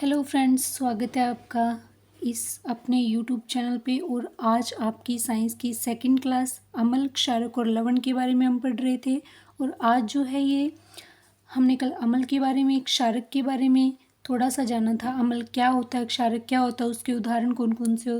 Hello friends, स्वागत है आपका इस अपने यूट्यूब चैनल पे। और आज आपकी साइंस की सेकंड क्लास अम्ल, क्षारक और लवण के बारे में हम पढ़ रहे थे। और आज जो है ये हमने कल अम्ल के बारे में, क्षारक के बारे में थोड़ा सा जाना था। अम्ल क्या होता है, क्षारक क्या होता है, उसके उदाहरण कौन कौन से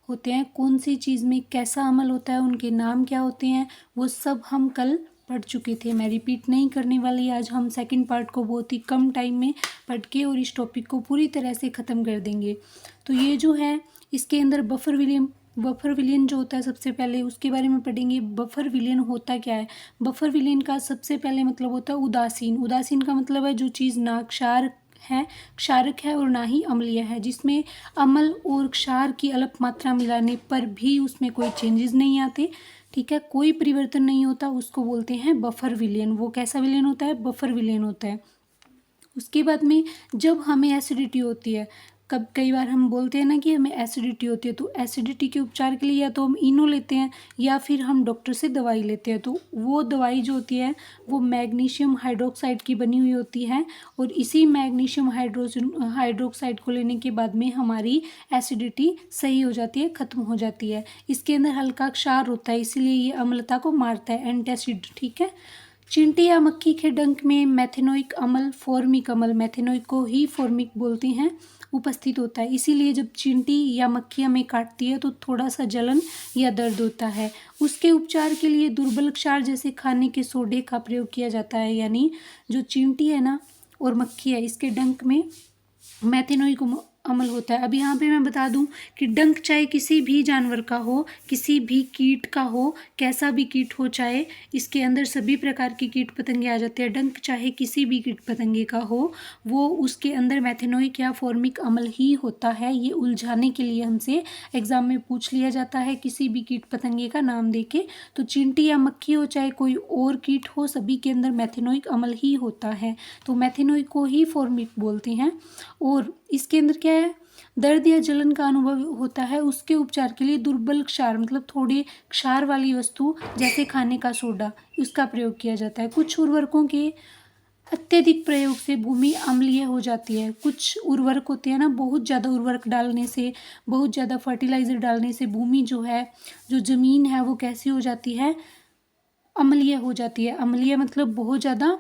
होते हैं, कौन सी चीज़ में कैसा अम्ल होता है, उनके नाम क्या होते हैं, वो सब हम कल पढ़ चुके थे। मैं रिपीट नहीं करने वाली। आज हम सेकंड पार्ट को बहुत ही कम टाइम में पढ़ के और इस टॉपिक को पूरी तरह से ख़त्म कर देंगे। तो ये जो है इसके अंदर बफर विलियन जो होता है, सबसे पहले उसके बारे में पढ़ेंगे। बफर विलियन होता क्या है? बफर विलियन का सबसे पहले मतलब होता है उदासीन। उदासीन का मतलब है जो चीज़ ना क्षारक है और ना ही अम्लीय है, जिसमें अम्ल और क्षार की अल्प मात्रा मिलाने पर भी उसमें कोई चेंजेस नहीं आते। ठीक है, कोई परिवर्तन नहीं होता, उसको बोलते हैं बफर विलियन। वो कैसा विलियन होता है? बफर विलियन होता है। उसके बाद में जब हमें एसिडिटी होती है, कई बार हम बोलते हैं ना कि हमें एसिडिटी होती है, तो एसिडिटी के उपचार के लिए या तो हम इनो लेते हैं या फिर हम डॉक्टर से दवाई लेते हैं। तो वो दवाई जो होती है वो मैग्नीशियम हाइड्रोक्साइड की बनी हुई होती है। और इसी मैग्नीशियम हाइड्रोक्साइड को लेने के बाद में हमारी एसिडिटी सही हो जाती है, ख़त्म हो जाती है। इसके अंदर हल्का क्षार होता है, इसीलिए ये अम्लता को मारता है, एंटासिड। ठीक है। चींटी या मक्खी के डंक में मेथेनोइक अम्ल, फॉर्मिक अम्ल, मेथेनोइक को ही फॉर्मिक बोलते हैं, उपस्थित होता है। इसीलिए जब चींटी या मक्खी हमें काटती है तो थोड़ा सा जलन या दर्द होता है। उसके उपचार के लिए दुर्बल क्षार जैसे खाने के सोडे का प्रयोग किया जाता है। यानी जो चींटी है ना और मक्खी है, इसके डंक में मेथेनोइक अम्ल होता है। अब यहाँ पे मैं बता दूं कि डंक चाहे किसी भी जानवर का हो, किसी भी कीट का हो, कैसा भी कीट हो, चाहे इसके अंदर सभी प्रकार के कीट पतंगे आ जाते हैं। डंक चाहे किसी भी कीट पतंगे का हो, वो उसके अंदर मेथेनोइक या फॉर्मिक अम्ल ही होता है। ये उलझाने के लिए हमसे एग्जाम में पूछ लिया जाता है किसी भी कीट पतंगे का नाम देके। तो चींटी या मक्खी हो चाहे कोई और कीट हो, सभी के अंदर मेथेनोइक अम्ल ही होता है। तो मेथेनोइक को ही फॉर्मिक बोलते हैं। और इसके अंदर क्या है, दर्द या जलन का अनुभव होता है। उसके उपचार के लिए दुर्बल क्षार मतलब थोड़ी क्षार वाली वस्तु जैसे खाने का सोडा, उसका प्रयोग किया जाता है। कुछ उर्वरकों के अत्यधिक प्रयोग से भूमि अम्लीय हो जाती है। कुछ उर्वरक होते हैं ना, बहुत ज़्यादा उर्वरक डालने से, बहुत ज़्यादा फर्टिलाइज़र डालने से भूमि जो है, जो ज़मीन है, वो कैसी हो जाती है? अम्लीय हो जाती है। अम्लीय मतलब बहुत ज़्यादा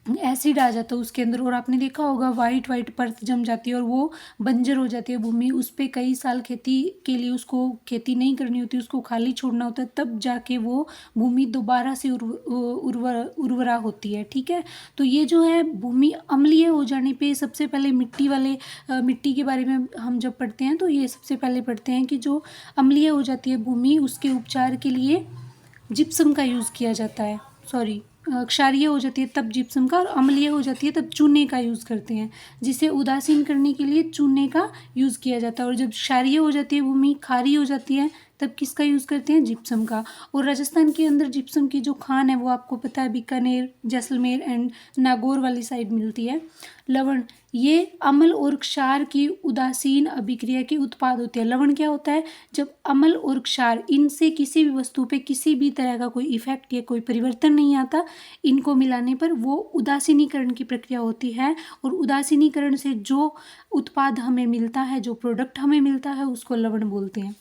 एसिड आ जाता है उसके अंदर। और आपने देखा होगा वाइट वाइट परत जम जाती है और वो बंजर हो जाती है भूमि। उस पर कई साल खेती के लिए उसको खेती नहीं करनी होती, उसको खाली छोड़ना होता है, तब जाके वो भूमि दोबारा से उर्वरा होती है। ठीक है। तो ये जो है भूमि अम्लीय हो जाने पे सबसे पहले मिट्टी के बारे में हम जब पढ़ते हैं तो ये सबसे पहले पढ़ते हैं कि जो अम्लीय हो जाती है भूमि, उसके उपचार के लिए जिप्सम का यूज़ किया जाता है। सॉरी, क्षारीय हो जाती है तब जिप्सम का, और अम्लीय हो जाती है तब चूने का यूज़ करते हैं। जिसे उदासीन करने के लिए चूने का यूज़ किया जाता है। और जब क्षारीय हो जाती है भूमि, खारी हो जाती है, तब किसका यूज़ करते हैं? जिप्सम का। और राजस्थान के अंदर जिप्सम की जो खान है वो आपको पता है, बीकानेर, जैसलमेर एंड नागौर वाली साइड मिलती है। लवण, ये अम्ल और क्षार की उदासीन अभिक्रिया के उत्पाद होते हैं। लवण क्या होता है? जब अम्ल और क्षार, इनसे किसी भी वस्तु पे किसी भी तरह का कोई इफेक्ट या कोई परिवर्तन नहीं आता, इनको मिलाने पर वो उदासीनीकरण की प्रक्रिया होती है। और उदासीनीकरण से जो उत्पाद हमें मिलता है, जो प्रोडक्ट हमें मिलता है, उसको लवण बोलते हैं।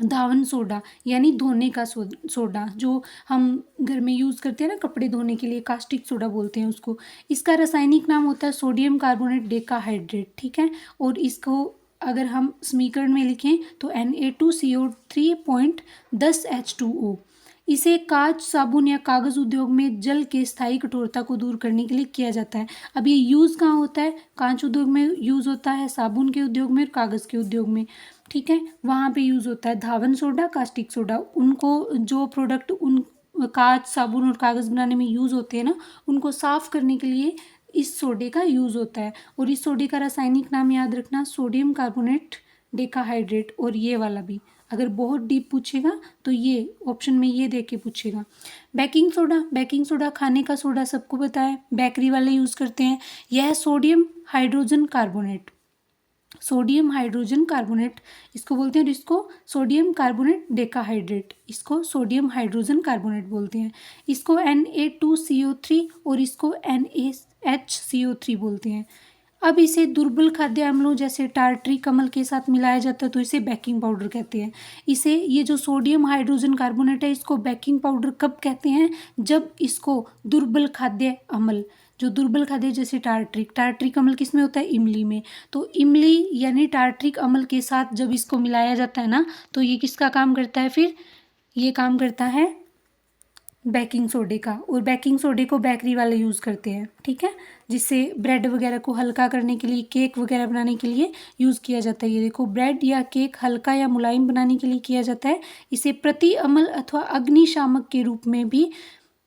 धावन सोडा यानी धोने का सोडा, जो हम घर में यूज़ करते हैं ना कपड़े धोने के लिए, कास्टिक सोडा बोलते हैं उसको। इसका रासायनिक नाम होता है सोडियम कार्बोनेट डेकाहाइड्रेट। ठीक है। और इसको अगर हम समीकरण में लिखें तो Na2CO3.10H2O। इसे कांच, साबुन या कागज़ उद्योग में जल के स्थायी कठोरता को दूर करने के लिए किया जाता है। अब ये यूज़ कहाँ होता है? कांच उद्योग में यूज़ होता है, साबुन के उद्योग में और कागज़ के उद्योग में। ठीक है, वहाँ पे यूज़ होता है धावन सोडा, कास्टिक सोडा। उनको जो प्रोडक्ट उन कांच, साबुन और कागज़ बनाने में यूज़ होते हैं ना, उनको साफ़ करने के लिए इस सोडे का यूज़ होता है। और इस सोडे का रासायनिक नाम याद रखना, सोडियम कार्बोनेट डेकाहाइड्रेट। और ये वाला भी अगर बहुत डीप पूछेगा तो ये ऑप्शन में ये दे के पूछेगा। बेकिंग सोडा खाने का सोडा सबको पता है, बेकरी वाले यूज़ करते हैं। यह सोडियम हाइड्रोजन कार्बोनेट इसको बोलते हैं। और इसको सोडियम कार्बोनेट डेकाहाइड्रेट, इसको सोडियम हाइड्रोजन कार्बोनेट बोलते हैं। इसको Na2CO3 और इसको NaHCO3 बोलते हैं। अब इसे दुर्बल खाद्य अम्लों जैसे टार्ट्रिक अम्ल के साथ मिलाया जाता है तो इसे बेकिंग पाउडर कहते हैं। इसे ये जो सोडियम हाइड्रोजन कार्बोनेट है इसको बेकिंग पाउडर कब कहते हैं, जब इसको दुर्बल खाद्य अम्ल, जो दुर्बल खाद्य जैसे टार्ट्रिक अम्ल किस में होता है, इमली में, तो इमली यानी टार्ट्रिक अम्ल के साथ जब इसको मिलाया जाता है ना तो ये किसका काम करता है, फिर ये काम करता है बेकिंग सोडे का। और बेकिंग सोडे को बेकरी वाले यूज़ करते हैं, ठीक है, जिससे ब्रेड वगैरह को हल्का करने के लिए, केक वगैरह बनाने के लिए यूज़ किया जाता है। ये देखो, ब्रेड या केक हल्का या मुलायम बनाने के लिए किया जाता है। इसे प्रति अम्ल अथवा अग्निशामक के रूप में भी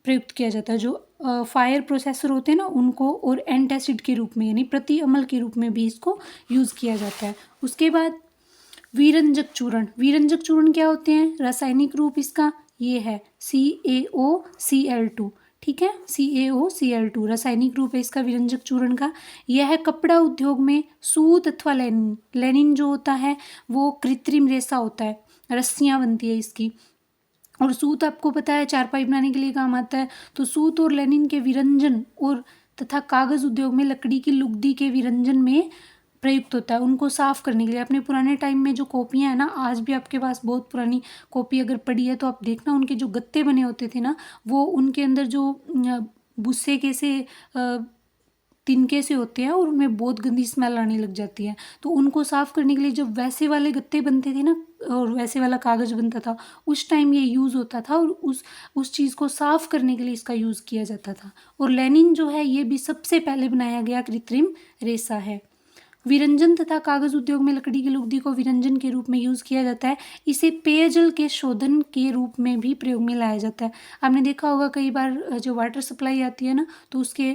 प्रयुक्त किया जाता है। जो फायर प्रोसेसर होते हैं ना उनको, और एंटासिड के रूप में यानी प्रति अम्ल के रूप में भी इसको यूज़ किया जाता है। उसके बाद विरंजक चूर्ण। विरंजक चूर्ण क्या होते हैं, रासायनिक रूप इसका ये है CaOCl2, ठीक है, CaOCl2 रासायनिक रूप है इसका विरंजक चूर्ण का। यह है कपड़ा उद्योग में सूत अथवा लेनिन, लेनिन जो होता है वो कृत्रिम रेशा होता है, रस्सियाँ बनती है इसकी, और सूत आपको पता है चारपाई बनाने के लिए काम आता है। तो सूत और लेनिन के विरंजन और तथा कागज़ उद्योग में लकड़ी की लुगदी के विरंजन में प्रयुक्त होता है, उनको साफ़ करने के लिए। अपने पुराने टाइम में जो कॉपियाँ हैं ना, आज भी आपके पास बहुत पुरानी कॉपी अगर पड़ी है तो आप देखना उनके जो गत्ते बने होते थे ना, वो उनके अंदर जो भुस्से के से तिनके से होते हैं और उनमें बहुत गंदी स्मेल आने लग जाती है। तो उनको साफ़ करने के लिए जब वैसे वाले गत्ते बनते थे ना और वैसे वाला कागज़ बनता था, उस टाइम ये यूज़ होता था और उस चीज़ को साफ़ करने के लिए इसका यूज़ किया जाता था। और लेनिन जो है ये भी सबसे पहले बनाया गया कृत्रिम रेशा है। विरंजन तथा कागज उद्योग में लकड़ी की लुगदी को विरंजन के रूप में यूज़ किया जाता है। इसे पेयजल के शोधन के रूप में भी प्रयोग में लाया जाता है। आपने देखा होगा कई बार जो वाटर सप्लाई आती है ना तो उसके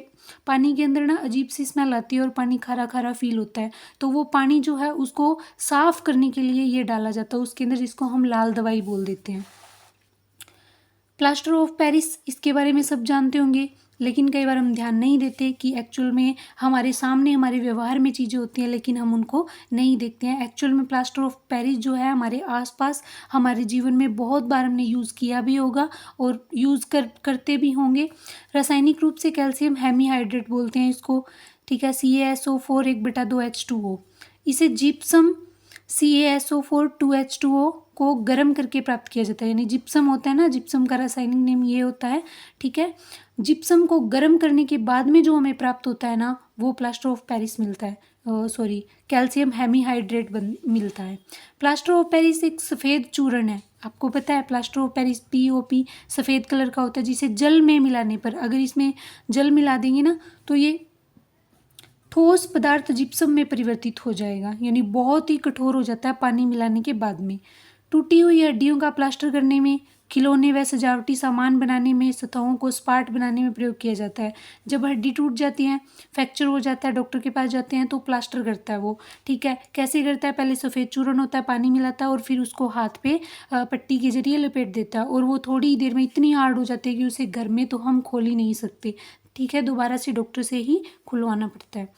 पानी के अंदर ना अजीब सी स्मेल आती है और पानी खारा खारा फील होता है, तो वो पानी जो है उसको साफ़ करने के लिए ये डाला जाता है उसके अंदर, जिसको हम लाल दवाई बोल देते हैं। प्लास्टर ऑफ पेरिस, इसके बारे में सब जानते होंगे, लेकिन कई बार हम ध्यान नहीं देते कि एक्चुअल में हमारे सामने हमारे व्यवहार में चीज़ें होती हैं लेकिन हम उनको नहीं देखते हैं। एक्चुअल में प्लास्टर ऑफ पेरिस जो है हमारे आसपास हमारे जीवन में बहुत बार हमने यूज़ किया भी होगा और यूज़ करते भी होंगे। रासायनिक रूप से कैल्शियम हेमीहाइड्रेट बोलते हैं इसको, ठीक है, CaSO4 1/2H2O। इसे जिप्सम CaSO4 2H2O को गर्म करके प्राप्त किया जाता है, यानी जिप्सम होता है ना, जिप्सम का रासायनिक नेम ये होता है, ठीक है। जिप्सम को गर्म करने के बाद में जो हमें प्राप्त होता है ना वो प्लास्टर ऑफ पेरिस मिलता है, कैल्शियम हेमीहाइड्रेट मिलता है। प्लास्टर ऑफ पेरिस एक सफ़ेद चूर्ण है, आपको पता है प्लास्टर ऑफ पेरिस POP सफ़ेद कलर का होता है, जिसे जल में मिलाने पर, अगर इसमें जल मिला देंगे ना तो ये ठोस पदार्थ जिप्सम में परिवर्तित हो जाएगा, यानी बहुत ही कठोर हो जाता है पानी मिलाने के बाद में। टूटी हुई हड्डियों का प्लास्टर करने में, खिलौने व सजावटी सामान बनाने में, सतहों को सपाट बनाने में प्रयोग किया जाता है। जब हड्डी टूट जाती है, फ्रैक्चर हो जाता है, डॉक्टर के पास जाते हैं तो प्लास्टर करता है वो, ठीक है। कैसे करता है, पहले सफ़ेद चूर्ण होता है, पानी मिलाता है और फिर उसको हाथ पे पट्टी के जरिए लपेट देता है और वो थोड़ी देर में इतनी हार्ड हो जाती है कि उसे घर में तो हम खोल ही नहीं सकते, ठीक है, दोबारा से डॉक्टर से ही खुलवाना पड़ता है।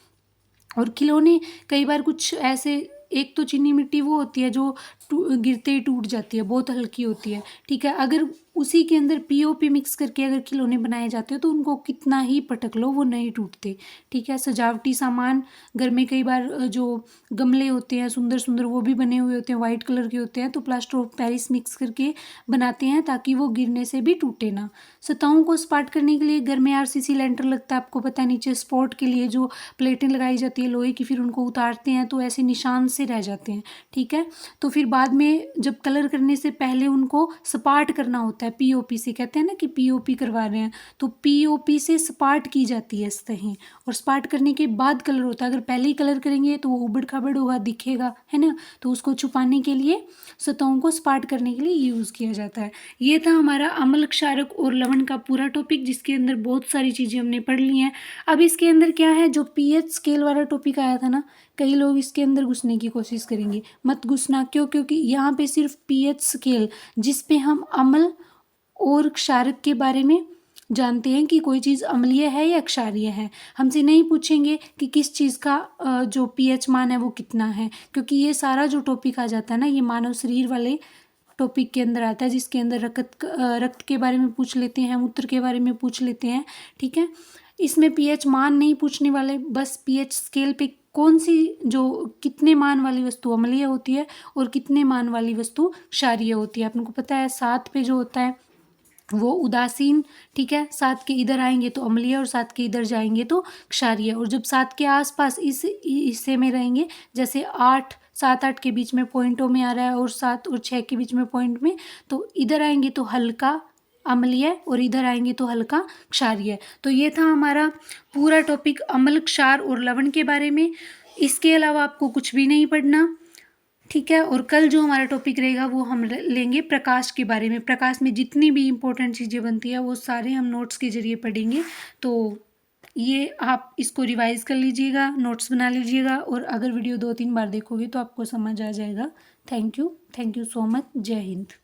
और खिलौने कई बार कुछ ऐसे, एक तो चीनी मिट्टी वो होती है जो गिरते ही टूट जाती है, बहुत हल्की होती है, ठीक है, अगर उसी के अंदर POP मिक्स करके अगर खिलौने बनाए जाते हैं तो उनको कितना ही पटक लो वो नहीं टूटते, ठीक है। सजावटी सामान घर में कई बार जो गमले होते हैं सुंदर सुंदर वो भी बने हुए होते हैं, वाइट कलर के होते हैं, तो प्लास्टर ऑफ पेरिस मिक्स करके बनाते हैं ताकि वो गिरने से भी टूटे ना। सतहों को सपाट करने के लिए घर में RCC लेंटर लगता है, आपको पता है, नीचे स्पॉट के लिए जो प्लेटें लगाई जाती है लोहे की, फिर उनको उतारते हैं तो ऐसे निशान से रह जाते हैं, ठीक है। तो फिर बाद में जब कलर करने से पहले उनको सपाट करना होता है, POP से, कहते हैं ना कि POP करवा रहे हैं, तो POP से सपाट की जाती है सतहें, और सपाट करने के बाद कलर होता है। अगर पहले ही कलर करेंगे तो वो उबड़ खाबड़ होगा, दिखेगा, है ना, तो उसको छुपाने के लिए सतहों को सपाट करने के लिए यूज़ किया जाता है। ये था हमारा अम्ल, क्षारक और लवण का पूरा टॉपिक, जिसके अंदर बहुत सारी चीज़ें हमने पढ़ ली हैं। अब इसके अंदर क्या है, जो pH स्केल वाला टॉपिक आया था ना, कई लोग इसके अंदर घुसने की कोशिश करेंगे, मत घुसना, क्यों, क्योंकि यहाँ पे सिर्फ pH स्केल जिस पे हम अम्ल और क्षारक के बारे में जानते हैं कि कोई चीज़ अम्लीय है या क्षारीय है, हमसे नहीं पूछेंगे कि किस चीज़ का जो pH मान है वो कितना है, क्योंकि ये सारा जो टॉपिक आ जाता है ना ये मानव शरीर वाले टॉपिक के अंदर आता है, जिसके अंदर रक्त के बारे में पूछ लेते हैं, मूत्र के बारे में पूछ लेते हैं, ठीक है। इसमें pH मान नहीं पूछने वाले, बस pH स्केल पे कौन सी जो कितने मान वाली वस्तु अम्लीय होती है और कितने मान वाली वस्तु क्षारीय होती है। आपको पता है 7 पे जो होता है वो उदासीन, ठीक है, 7 के इधर आएंगे तो अम्लीय और 7 के इधर जाएंगे तो क्षारीय। और जब 7 के आसपास इस हिस्से में रहेंगे, जैसे 8 7 8 के बीच में पॉइंटों में आ रहा है और 7 और 6 के बीच में पॉइंट में, तो इधर आएंगे तो हल्का अम्लीय और इधर आएंगे तो हल्का क्षारीय। तो ये था हमारा पूरा टॉपिक अम्ल, क्षार और लवण के बारे में। इसके अलावा आपको कुछ भी नहीं पढ़ना, ठीक है। और कल जो हमारा टॉपिक रहेगा वो हम लेंगे प्रकाश के बारे में। प्रकाश में जितनी भी इम्पोर्टेंट चीज़ें बनती है वो सारे हम नोट्स के ज़रिए पढ़ेंगे। तो ये आप इसको रिवाइज कर लीजिएगा, नोट्स बना लीजिएगा, और अगर वीडियो 2-3 बार देखोगे तो आपको समझ आ जाएगा। Thank you so much. जय हिंद।